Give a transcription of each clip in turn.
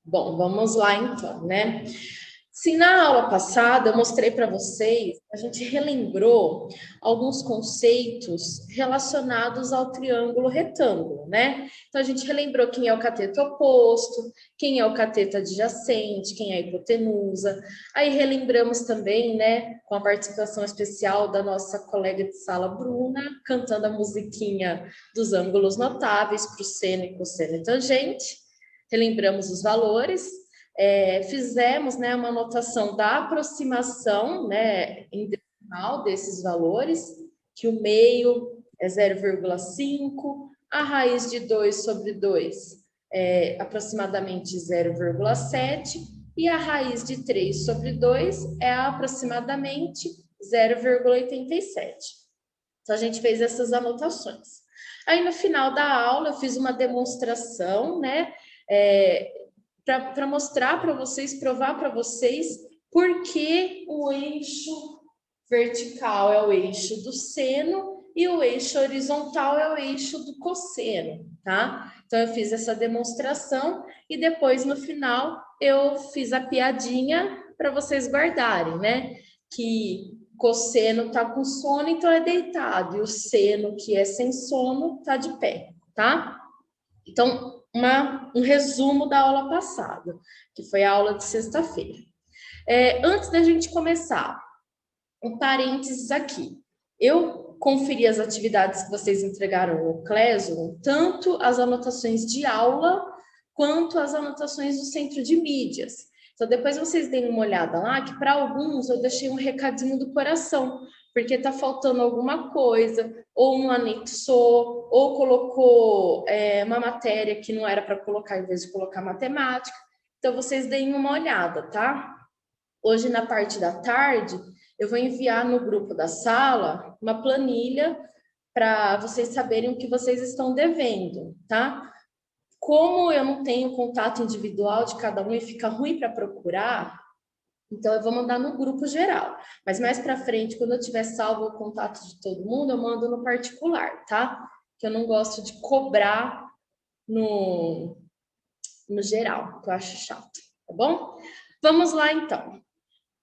Bom, vamos lá então, né? Se na aula passada eu mostrei para vocês, a gente relembrou alguns conceitos relacionados ao triângulo retângulo, né? Então a gente relembrou quem é o cateto oposto, quem é o cateto adjacente, quem é a hipotenusa. Aí relembramos também, né, com a participação especial da nossa colega de sala Bruna, cantando a musiquinha dos ângulos notáveis para o seno e cosseno e tangente. Relembramos os valores. Fizemos, né, uma anotação da aproximação, né, em decimal desses valores, que o meio é 0,5, a raiz de 2 sobre 2 é aproximadamente 0,7, e a raiz de 3 sobre 2 é aproximadamente 0,87. Então, a gente fez essas anotações. Aí, no final da aula, eu fiz uma demonstração, né, para mostrar para vocês, provar para vocês por que o eixo vertical é o eixo do seno e o eixo horizontal é o eixo do cosseno, tá? Então, eu fiz essa demonstração e depois, no final, eu fiz a piadinha para vocês guardarem, né? Que cosseno tá com sono, então é deitado, e o seno, que é sem sono, tá de pé, tá? Então, um resumo da aula passada, que foi a aula de sexta-feira. Antes da gente começar, um parênteses aqui. Eu conferi as atividades que vocês entregaram no Classroom, tanto as anotações de aula, quanto as anotações do centro de mídias. Então, depois vocês deem uma olhada lá, que para alguns eu deixei um recadinho do coração, porque está faltando alguma coisa, ou não anexou, ou colocou uma matéria que não era para colocar, em vez de colocar matemática. Então, vocês deem uma olhada, tá? Hoje, na parte da tarde, eu vou enviar no grupo da sala uma planilha para vocês saberem o que vocês estão devendo, tá? Como eu não tenho contato individual de cada um e fica ruim para procurar, então eu vou mandar no grupo geral. Mas mais para frente, quando eu tiver salvo o contato de todo mundo, eu mando no particular, tá? Que eu não gosto de cobrar no geral, que eu acho chato, tá bom? Vamos lá então.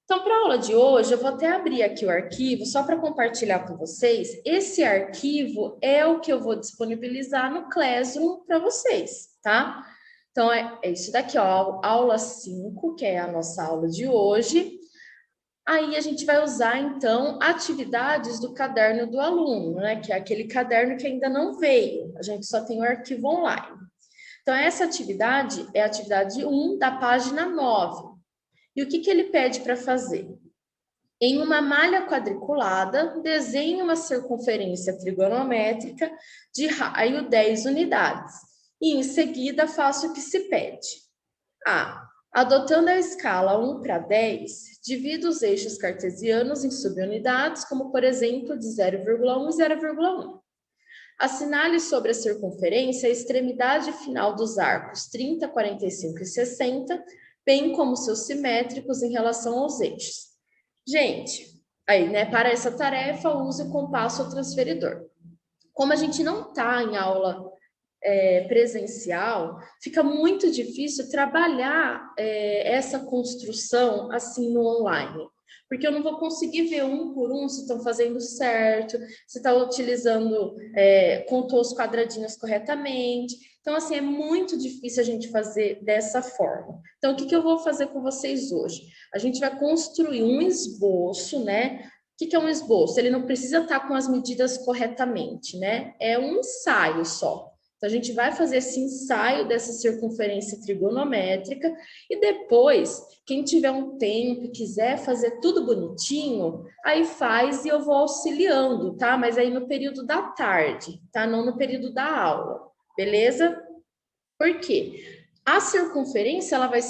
Então, para a aula de hoje, eu vou até abrir aqui o arquivo só para compartilhar com vocês. Esse arquivo é o que eu vou disponibilizar no Classroom para vocês, tá? Então, é isso daqui, ó, aula 5, que é a nossa aula de hoje. Aí a gente vai usar, então, atividades do caderno do aluno, né? Que é aquele caderno que ainda não veio, a gente só tem o arquivo online. Então, essa atividade é a atividade 1 da página 9. E o que ele pede para fazer? Em uma malha quadriculada, desenhe uma circunferência trigonométrica de raio 10 unidades. E, em seguida, faça o que se pede. A. Adotando a escala 1 para 10, divida os eixos cartesianos em subunidades, como, por exemplo, de 0,1 e 0,1. Assinale sobre a circunferência a extremidade final dos arcos 30, 45 e 60, bem como seus simétricos em relação aos eixos. Gente, aí, né, para essa tarefa, use o compasso ou transferidor. Como a gente não está em aula presencial, fica muito difícil trabalhar essa construção assim no online. Porque eu não vou conseguir ver um por um se estão fazendo certo, se está utilizando, contou os quadradinhos corretamente. Então, assim, é muito difícil a gente fazer dessa forma. Então, o que eu vou fazer com vocês hoje? A gente vai construir um esboço, né? O que é um esboço? Ele não precisa estar com as medidas corretamente, né? É um ensaio só. Então, a gente vai fazer esse ensaio dessa circunferência trigonométrica e depois, quem tiver um tempo e quiser fazer tudo bonitinho, aí faz e eu vou auxiliando, tá? Mas aí no período da tarde, tá? Não no período da aula, beleza? Por quê? A circunferência, ela vai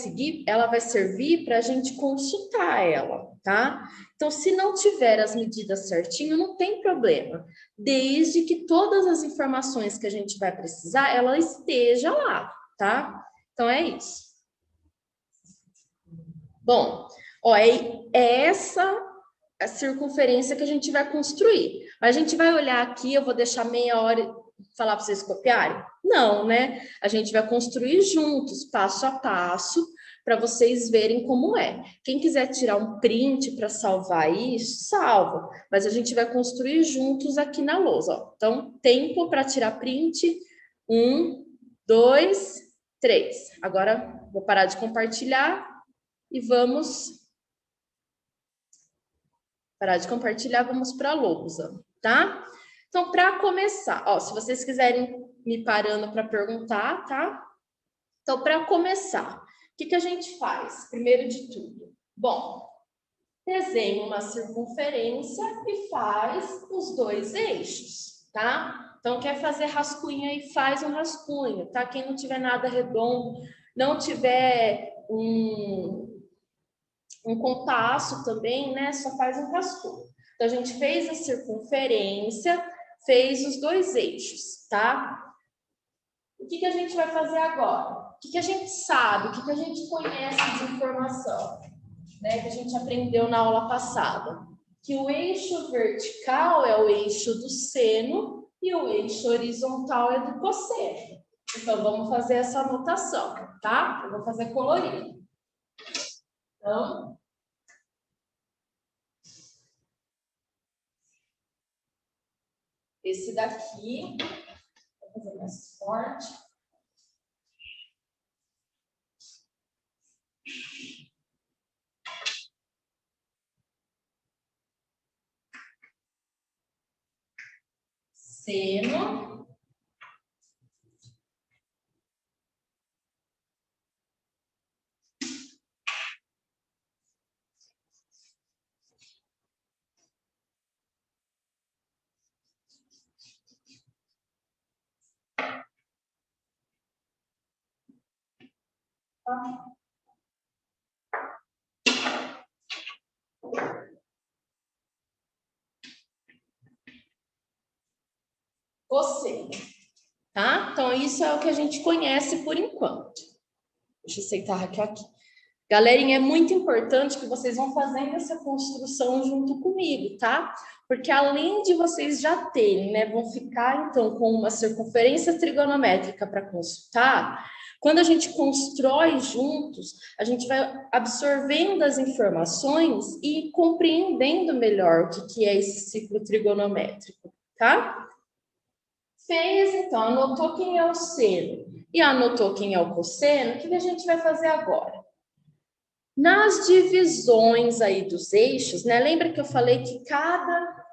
servir para a gente consultar ela, tá? Então, se não tiver as medidas certinho, não tem problema, desde que todas as informações que a gente vai precisar, ela esteja lá, tá? Então, é isso. Bom, ó, é essa a circunferência que a gente vai construir. A gente vai olhar aqui, eu vou deixar meia hora falar para vocês copiarem? Não, né? A gente vai construir juntos, passo a passo, para vocês verem como é. Quem quiser tirar um print para salvar isso, salva. Mas a gente vai construir juntos aqui na lousa. Ó. Então, tempo para tirar print. 1, 2, 3. Agora, vou parar de compartilhar e vamos... Parar de compartilhar, vamos para a lousa, tá? Então, para começar, ó, se vocês quiserem me parando para perguntar, tá? Então, para começar, o que a gente faz? Primeiro de tudo, bom, desenha uma circunferência e faz os dois eixos, tá? Então, quer fazer rascunho aí, faz um rascunho, tá? Quem não tiver nada redondo, não tiver um compasso também, né? Só faz um rascunho. Então, a gente fez a circunferência, fez os dois eixos, tá? O que a gente vai fazer agora? O que a gente sabe? O que a gente conhece de informação? Né, que a gente aprendeu na aula passada? Que o eixo vertical é o eixo do seno e o eixo horizontal é do cosseno. Então, vamos fazer essa anotação, tá? Eu vou fazer colorido. Então, esse daqui, vou fazer mais forte. Seno. Cosseno, tá? Então, isso é o que a gente conhece por enquanto. Deixa eu aceitar a Raquel aqui. Galerinha, é muito importante que vocês vão fazendo essa construção junto comigo, tá? Porque além de vocês já terem, né, vão ficar então com uma circunferência trigonométrica para consultar, quando a gente constrói juntos, a gente vai absorvendo as informações e compreendendo melhor o que é esse ciclo trigonométrico, tá? Fez, então, anotou quem é o seno e anotou quem é o cosseno, o que a gente vai fazer agora? Nas divisões aí dos eixos, né? Lembra que eu falei que cada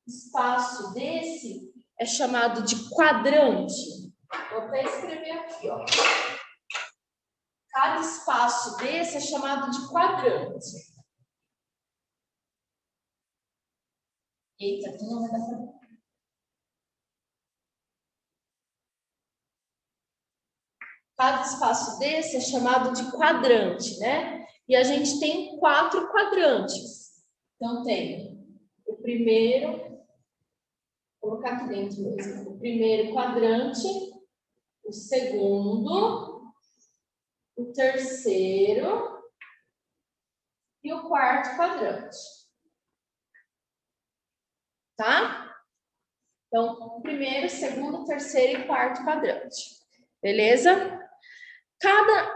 espaço desse é chamado de quadrante? Vou até escrever aqui, ó. Cada espaço desse é chamado de quadrante. Eita, aqui não vai dar pra... Cada espaço desse é chamado de quadrante, né? E a gente tem 4 quadrantes. Então, tem o primeiro, vou colocar aqui dentro mesmo, o primeiro quadrante, o segundo, o terceiro e o quarto quadrante. Tá? Então, o primeiro, segundo, terceiro e quarto quadrante. Beleza? Cada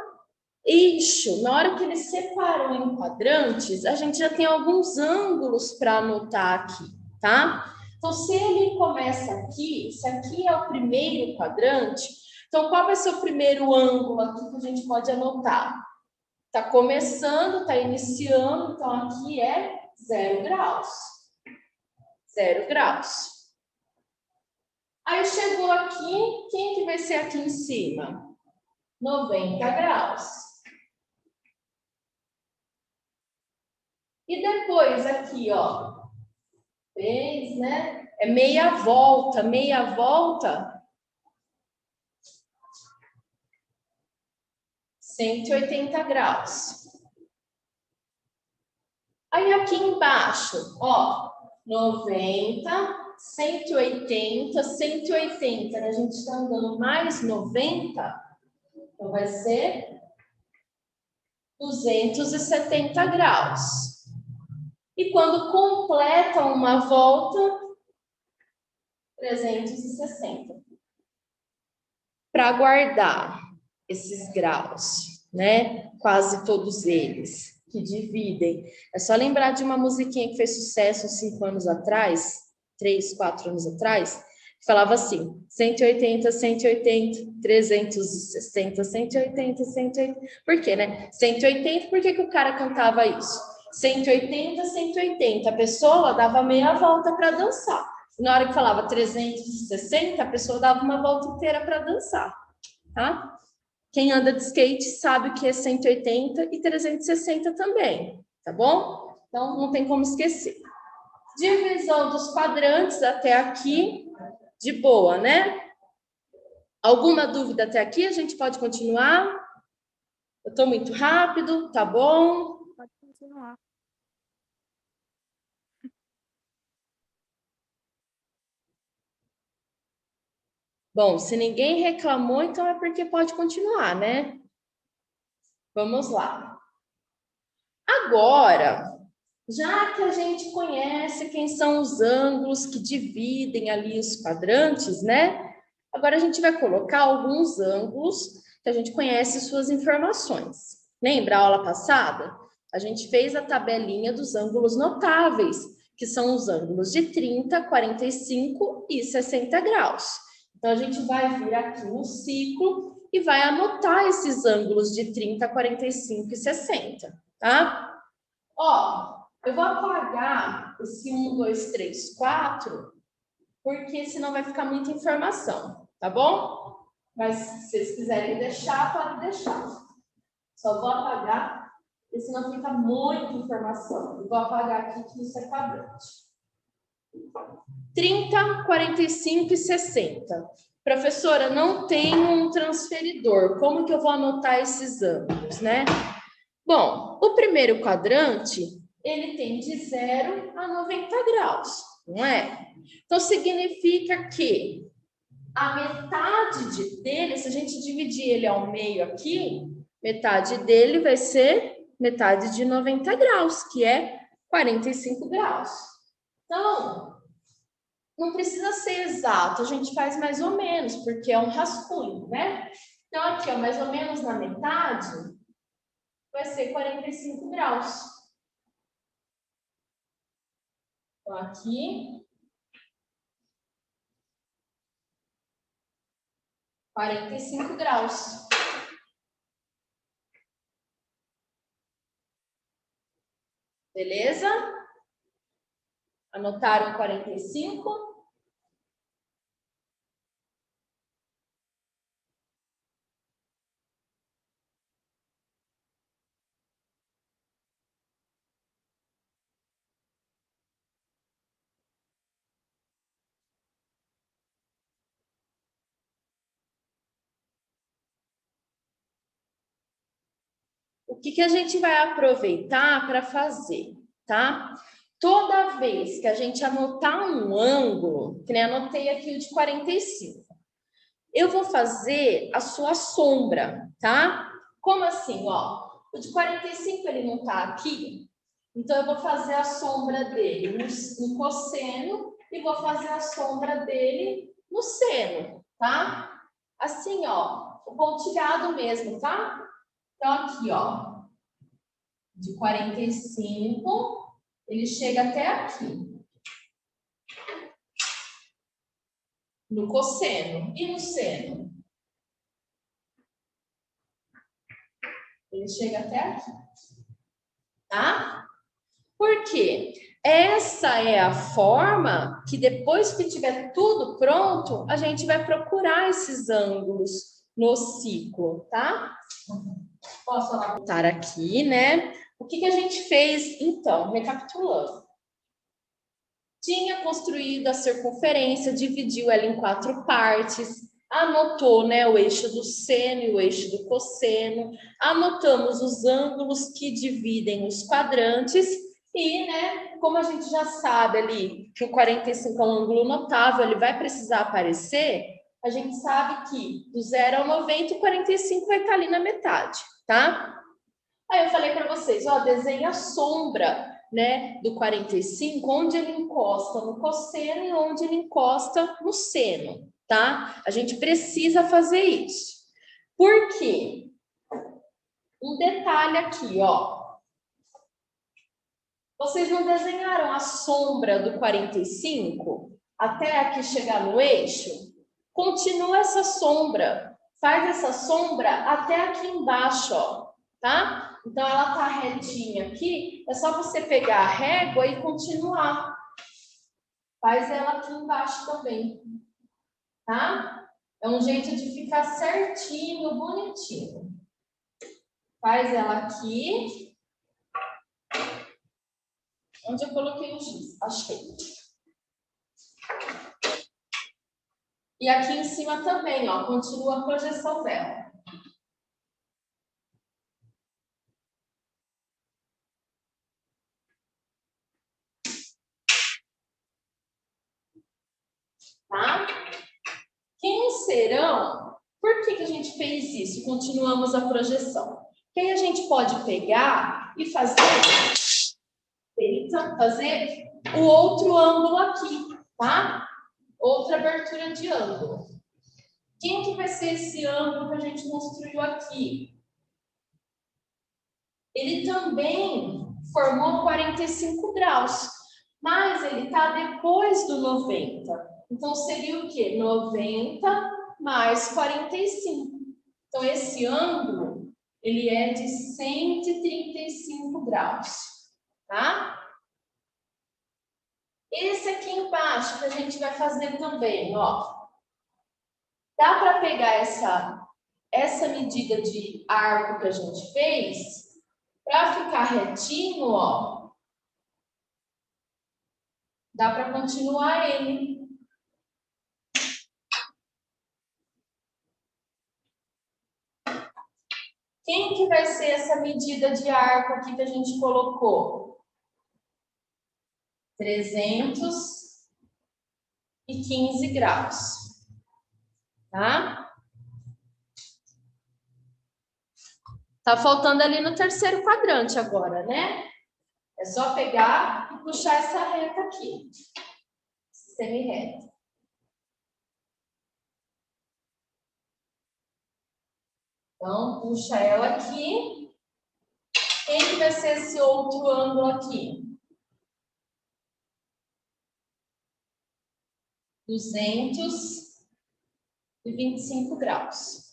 eixo, na hora que ele separou em quadrantes, a gente já tem alguns ângulos para anotar aqui, tá? Então, se ele começa aqui, se aqui é o primeiro quadrante, então qual vai ser o primeiro ângulo aqui que a gente pode anotar? Tá começando, tá iniciando, então aqui é 0 graus. 0 graus. Aí chegou aqui, quem que vai ser aqui em cima? 90 graus. E depois aqui, ó, fez, né? É meia volta, 180 graus. Aí aqui embaixo, ó, 90, 180, 180, né? A gente está andando mais 90, então vai ser 270 graus. E quando completa uma volta, 360. Para guardar esses graus, né? Quase todos eles que dividem. É só lembrar de uma musiquinha que fez sucesso 5 anos atrás, 3, 4 anos atrás, que falava assim: 180, 180, 360, 180, 180. Por quê, né? 180, por que o cara cantava isso? 180, 180. A pessoa dava meia volta para dançar. Na hora que falava 360, a pessoa dava uma volta inteira para dançar, tá? Quem anda de skate sabe que é 180 e 360 também, tá bom? Então, não tem como esquecer. Divisão dos quadrantes até aqui, de boa, né? Alguma dúvida até aqui? A gente pode continuar? Eu estou muito rápido, tá bom? Pode continuar. Bom, se ninguém reclamou, então é porque pode continuar, né? Vamos lá. Agora, já que a gente conhece quem são os ângulos que dividem ali os quadrantes, né? Agora a gente vai colocar alguns ângulos que a gente conhece suas informações. Lembra a aula passada? A gente fez a tabelinha dos ângulos notáveis, que são os ângulos de 30, 45 e 60 graus. Então a gente vai vir aqui no ciclo e vai anotar esses ângulos de 30, 45 e 60, tá? Ó, eu vou apagar esse 1, 2, 3, 4, porque senão vai ficar muita informação, tá bom? Mas se vocês quiserem deixar, pode deixar. Só vou apagar, porque senão fica muita informação. Eu vou apagar aqui que isso é quadrante. 30, 45 e 60. Professora, não tem um transferidor. Como que eu vou anotar esses ângulos, né? Bom, o primeiro quadrante, ele tem de 0 a 90 graus, não é? Então, significa que a metade dele, se a gente dividir ele ao meio aqui, metade dele vai ser metade de 90 graus, que é 45 graus. Então, não precisa ser exato, a gente faz mais ou menos, porque é um rascunho, né? Então, aqui, ó, mais ou menos na metade, vai ser 45 graus. Então, aqui, 45 graus. Beleza? Anotaram 45? O que a gente vai aproveitar para fazer, tá? Toda vez que a gente anotar um ângulo, que nem anotei aqui o de 45, eu vou fazer a sua sombra, tá? Como assim, ó? O de 45 ele não tá aqui, então eu vou fazer a sombra dele no cosseno e vou fazer a sombra dele no seno, tá? Assim, ó, o pontilhado mesmo, tá? Então, aqui, ó, de 45, ele chega até aqui, no cosseno. E no seno? Ele chega até aqui, tá? Por quê? Essa é a forma que depois que tiver tudo pronto, a gente vai procurar esses ângulos no ciclo, tá? Posso anotar aqui, né? O que a gente fez, então, recapitulando. Tinha construído a circunferência, dividiu ela em 4 partes, anotou, né, o eixo do seno e o eixo do cosseno, anotamos os ângulos que dividem os quadrantes e, né, como a gente já sabe ali que o 45 é um ângulo notável, ele vai precisar aparecer, a gente sabe que do 0 ao 90, o 45 vai estar ali na metade, tá? Aí eu falei para vocês, ó, desenha a sombra né, do 45, onde ele encosta no cosseno e onde ele encosta no seno, tá? A gente precisa fazer isso. Por quê? Um detalhe aqui, ó. Vocês não desenharam a sombra do 45 até aqui chegar no eixo? Continua essa sombra. Faz essa sombra até aqui embaixo, ó, tá? Então, ela tá retinha aqui. É só você pegar a régua e continuar. Faz ela aqui embaixo também, tá? É um jeito de ficar certinho, bonitinho. Faz ela aqui. Onde eu coloquei o giz? Achei. E aqui em cima também, ó, continua a projeção dela. Tá? Quem serão? Por que a gente fez isso? Continuamos a projeção. Quem a gente pode pegar e fazer o outro ângulo aqui, tá? Outra abertura de ângulo. Quem que vai ser esse ângulo que a gente construiu aqui? Ele também formou 45 graus, mas ele está depois do 90. Então, seria o quê? 90 mais 45. Então, esse ângulo, ele é de 135 graus, tá? Esse aqui embaixo que a gente vai fazer também, ó. Dá para pegar essa medida de arco que a gente fez para ficar retinho, ó. Dá para continuar ele. Quem que vai ser essa medida de arco aqui que a gente colocou? 315 graus, tá? Tá faltando ali no terceiro quadrante agora, né? É só pegar e puxar essa reta aqui, semi-reta. Então, puxa ela aqui. Quem que vai ser esse outro ângulo aqui? 225 graus.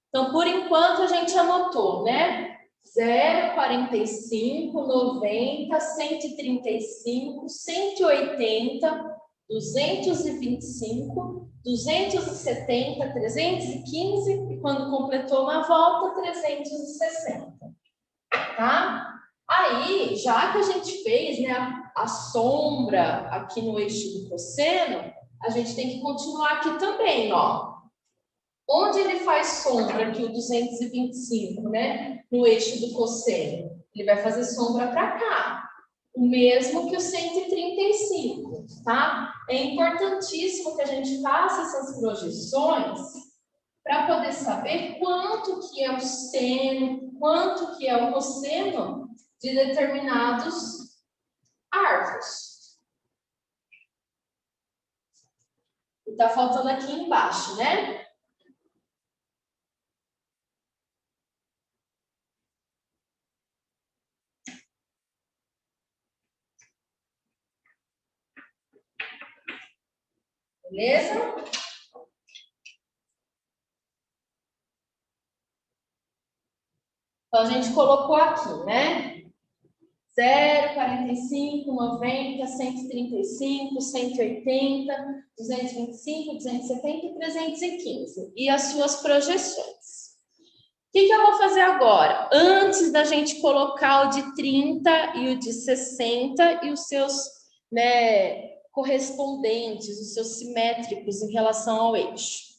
Então, por enquanto, a gente anotou, né? 0, 45, 90, 135, 180, 225, 270, 315 e quando completou uma volta, 360. Tá? Aí, já que a gente fez, né, a sombra aqui no eixo do cosseno, a gente tem que continuar aqui também, ó. Onde ele faz sombra aqui, o 225, né? No eixo do cosseno. Ele vai fazer sombra para cá. O mesmo que o 135, tá? É importantíssimo que a gente faça essas projeções para poder saber quanto que é o seno, quanto que é o cosseno de determinados arcos. E tá faltando aqui embaixo, né? Beleza? Então, a gente colocou aqui, né? 0, 45, 90, 135, 180, 225, 270 e 315. E as suas projeções. O que eu vou fazer agora? Antes da gente colocar o de 30 e o de 60 e os seus, né, correspondentes, os seus simétricos em relação ao eixo.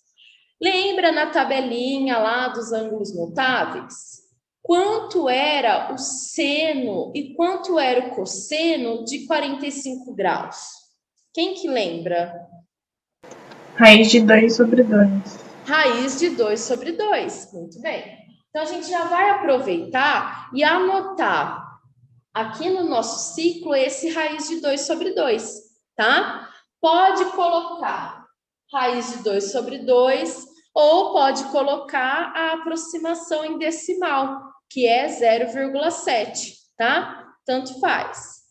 Lembra na tabelinha lá dos ângulos notáveis? Quanto era o seno e quanto era o cosseno de 45 graus? Quem que lembra? Raiz de 2 sobre 2. Raiz de 2 sobre 2. Muito bem. Então, a gente já vai aproveitar e anotar Aqui no nosso ciclo, esse raiz de 2 sobre 2, tá? Pode colocar raiz de 2 sobre 2, ou pode colocar a aproximação em decimal, que é 0,7, tá? Tanto faz.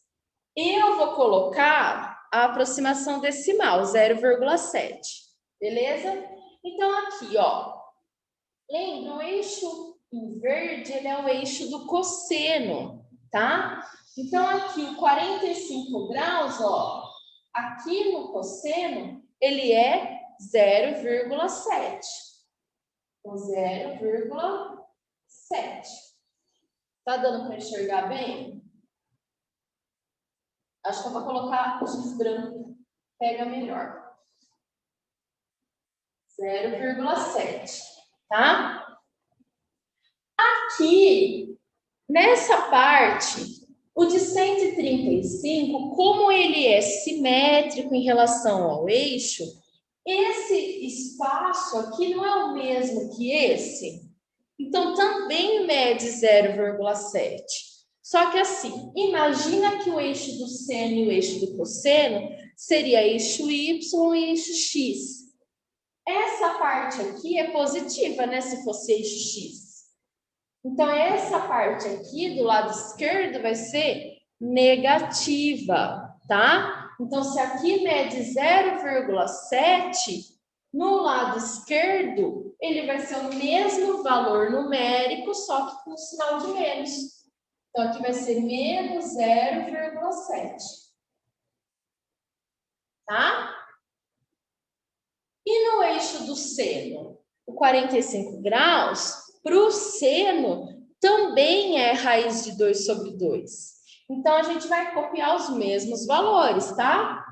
Eu vou colocar a aproximação decimal, 0,7, beleza? Então, aqui, ó, lembra, o eixo em verde, ele é o eixo do cosseno, tá? Então, aqui, o 45 graus, ó, aqui no cosseno, ele é 0,7. Então, 0,7. Tá dando para enxergar bem? Acho que eu vou colocar o giz branco, pega melhor. 0,7, tá? Aqui, nessa parte, o de 135, como ele é simétrico em relação ao eixo, esse espaço aqui não é o mesmo que esse. Então, também mede 0,7. Só que assim, imagina que o eixo do seno e o eixo do cosseno seria eixo Y e eixo X. Essa parte aqui é positiva, né? Se fosse eixo X. Então, essa parte aqui do lado esquerdo vai ser negativa, tá? Então, se aqui mede 0,7, no lado esquerdo, ele vai ser o mesmo valor numérico, só que com sinal de menos. Então, aqui vai ser menos 0,7. Tá? E no eixo do seno? O 45 graus, para o seno, também é raiz de 2 sobre 2. Então, a gente vai copiar os mesmos valores, tá?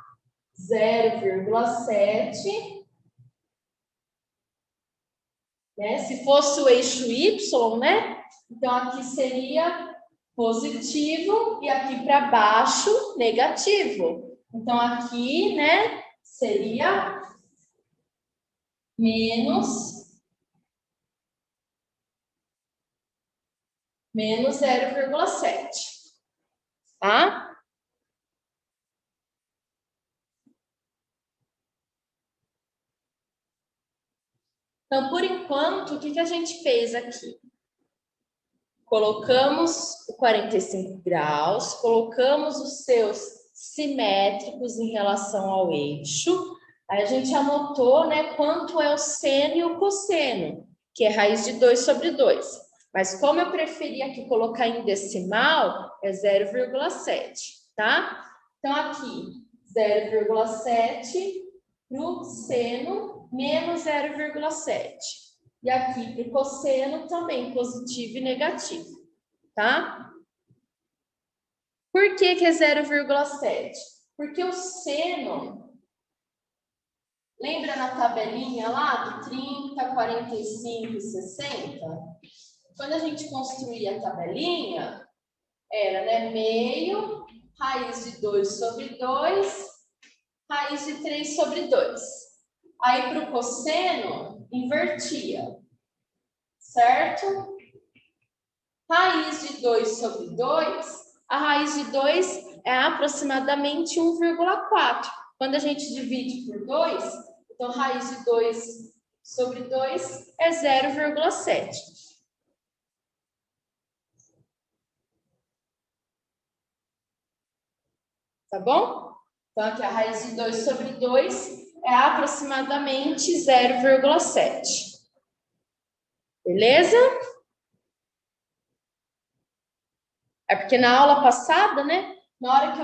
0,7. Né? Se fosse o eixo Y, né? Então, aqui seria positivo e aqui para baixo, negativo. Então, aqui, né, seria menos 0,7, tá? Então, por enquanto, o que a gente fez aqui? Colocamos o 45 graus, colocamos os seus simétricos em relação ao eixo. Aí a gente anotou, né, quanto é o seno e o cosseno, que é raiz de 2 sobre 2. Mas como eu preferi aqui colocar em decimal, é 0,7, tá? Então, aqui, 0,7 para o seno, menos 0,7. E aqui para o cosseno também, positivo e negativo, tá? Por que é 0,7? Porque o seno, lembra na tabelinha lá do 30, 45 e 60? Quando a gente construía a tabelinha, era, né, meio, raiz de 2 sobre 2, raiz de 3 sobre 2. Aí para o cosseno, invertia, certo? Raiz de 2 sobre 2, a raiz de 2 é aproximadamente 1,4. Quando a gente divide por 2, então raiz de 2 sobre 2 é 0,7. Tá bom? Então aqui a raiz de 2 sobre 2 é aproximadamente 0,7. Beleza? É porque na aula passada, né, na hora que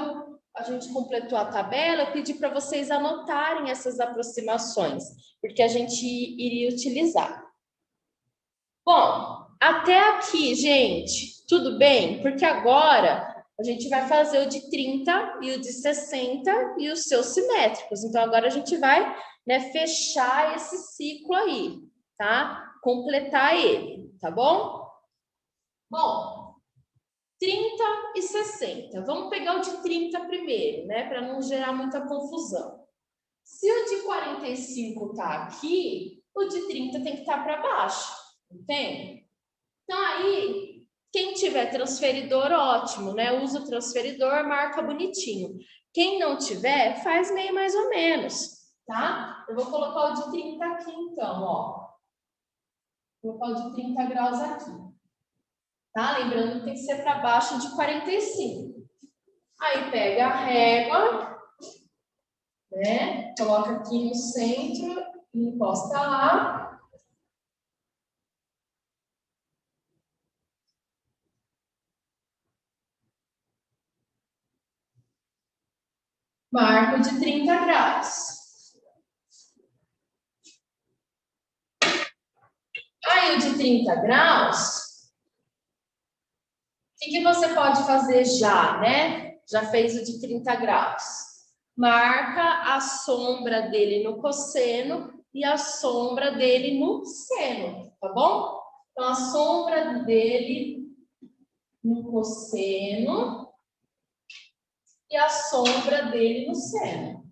a gente completou a tabela, eu pedi para vocês anotarem essas aproximações, porque a gente iria utilizar. Bom, até aqui, gente, tudo bem? Porque agora a gente vai fazer o de 30 e o de 60 e os seus simétricos. Então, agora a gente vai, né, fechar esse ciclo aí, tá? Completar ele, tá bom? Bom, 30 e 60. Vamos pegar o de 30 primeiro, né? Para não gerar muita confusão. Se o de 45 está aqui, o de 30 tem que estar para baixo, entende? Então, aí, quem tiver transferidor, ótimo, né? Usa o transferidor, marca bonitinho. Quem não tiver, faz meio mais ou menos, tá? Eu vou colocar o de 30 aqui, então, ó. Vou colocar o de 30 graus aqui. Tá? Lembrando que tem que ser para baixo de 45. Aí pega a régua, né? Coloca aqui no centro, encosta lá. Marco de 30 graus. Aí o de 30 graus, o que você pode fazer já, né? Já fez o de 30 graus. Marca a sombra dele no cosseno e a sombra dele no seno, tá bom? Então, a sombra dele no cosseno e a sombra dele no seno.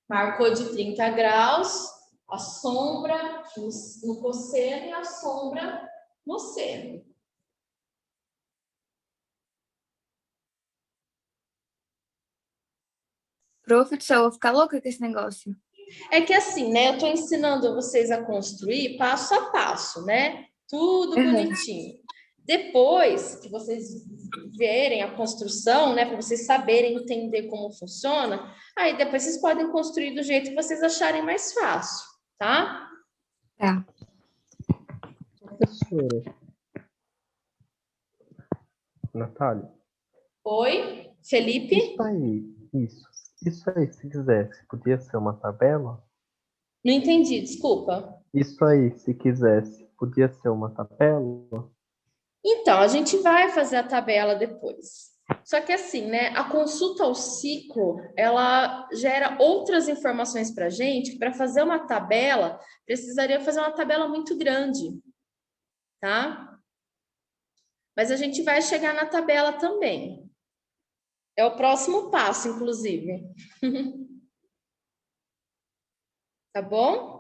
Marcou de 30 graus, a sombra no cosseno e a sombra no seno. Prof, do céu, eu vou ficar louca com esse negócio. É que assim, né? Eu tô ensinando vocês a construir passo a passo, né? Tudo bonitinho. Depois que vocês verem a construção, né? Para vocês saberem entender como funciona, aí depois vocês podem construir do jeito que vocês acharem mais fácil, tá? Tá. Professora Natália, Oi, Felipe? isso aí, se quisesse, podia ser uma tabela? Não entendi, desculpa. Isso aí, se quisesse, podia ser uma tabela? Então, a gente vai fazer a tabela depois. Só que assim, né? A consulta ao ciclo, ela gera outras informações para a gente, que para fazer uma tabela, precisaria fazer uma tabela muito grande, tá? Mas a gente vai chegar na tabela também. É o próximo passo, inclusive. Tá bom?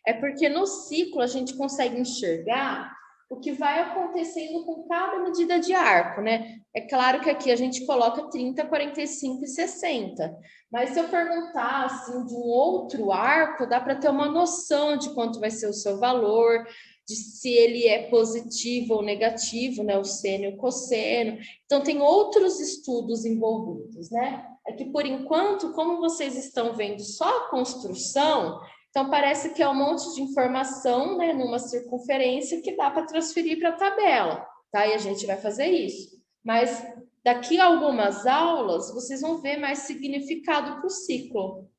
É porque no ciclo a gente consegue enxergar o que vai acontecendo com cada medida de arco, né? É claro que aqui a gente coloca 30, 45 e 60. Mas se eu perguntar assim de um outro arco, dá para ter uma noção de quanto vai ser o seu valor, de se ele é positivo ou negativo, né? O seno e o cosseno. Então tem outros estudos envolvidos, né? É que por enquanto, como vocês estão vendo só a construção, então, parece que é um monte de informação, né, numa circunferência que dá para transferir para a tabela, tá? E a gente vai fazer isso. Mas daqui a algumas aulas, vocês vão ver mais significado para o ciclo.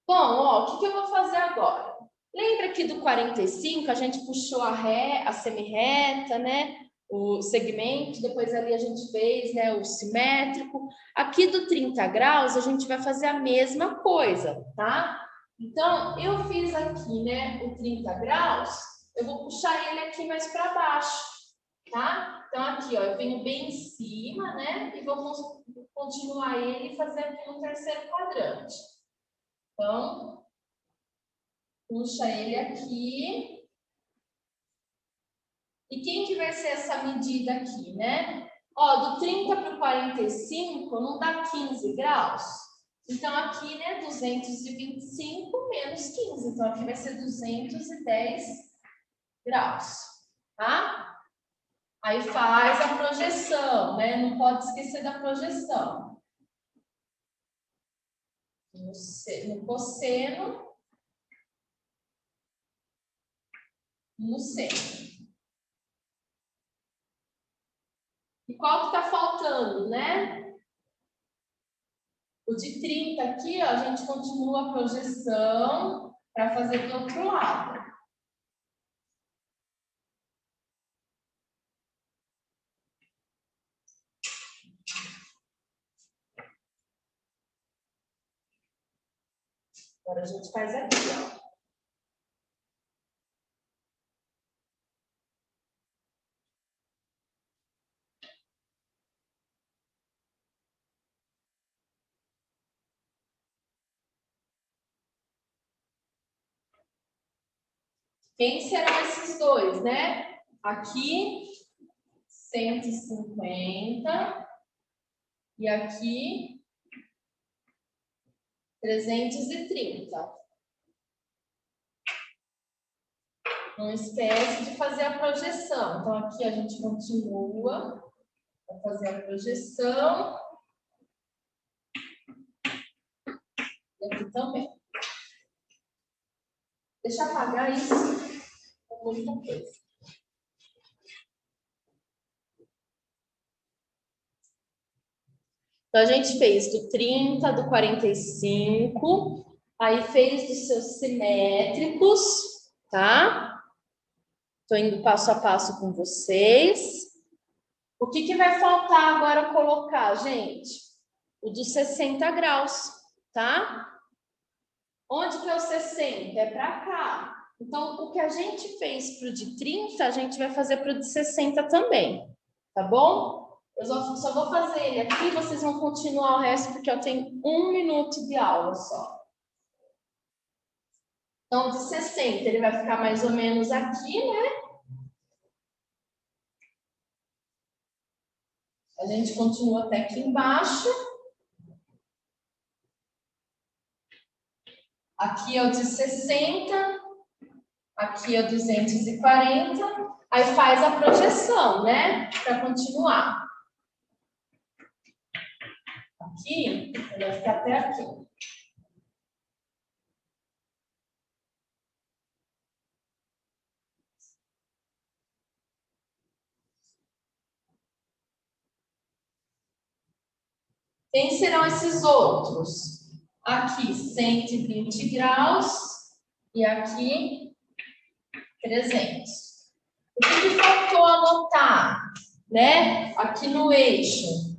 Bom, ó, o que eu vou fazer agora? Lembra aqui do 45, a gente puxou a semi-reta, né? O segmento, depois ali a gente fez, né, o simétrico. Aqui do 30 graus, a gente vai fazer a mesma coisa, tá? Então, eu fiz aqui, né, o 30 graus, eu vou puxar ele aqui mais para baixo, tá? Então, aqui, ó, eu venho bem em cima, né, e vou continuar ele e fazer aqui no terceiro quadrante. Então, puxa ele aqui. E quem que vai ser essa medida aqui, né? Ó, do 30 para o 45 não dá 15 graus? Então, aqui, né, 225 menos 15. Então, aqui vai ser 210 graus, tá? Aí faz a projeção, né? Não pode esquecer da projeção. No cosseno, no seno. E qual que está faltando, né? O de 30 aqui, ó, a gente continua a projeção para fazer do outro lado. Agora a gente faz aqui, ó. Quem serão esses dois, né? Aqui, 150. E aqui, 330. Não esquece de fazer a projeção. Então, aqui a gente continua a fazer a projeção. E aqui também. Deixa eu apagar isso. É muita coisa. Então, a gente fez do 30, do 45, aí fez dos seus simétricos, tá? Estou indo passo a passo com vocês. O que vai faltar agora colocar, gente? O dos 60 graus, tá? Onde que é o 60? É para cá. Então, o que a gente fez para o de 30, a gente vai fazer para o de 60 também, tá bom? Eu só vou fazer ele aqui, vocês vão continuar o resto, porque eu tenho 1 minuto de aula só. Então, de 60, ele vai ficar mais ou menos aqui, né? A gente continua até aqui embaixo. Aqui é o de 60. Aqui é o 240. Aí faz a projeção, né? Para continuar. Aqui, vai ficar até aqui. Quem serão esses outros? Aqui, 120 graus e aqui, 300. O que faltou anotar, né? Aqui no eixo.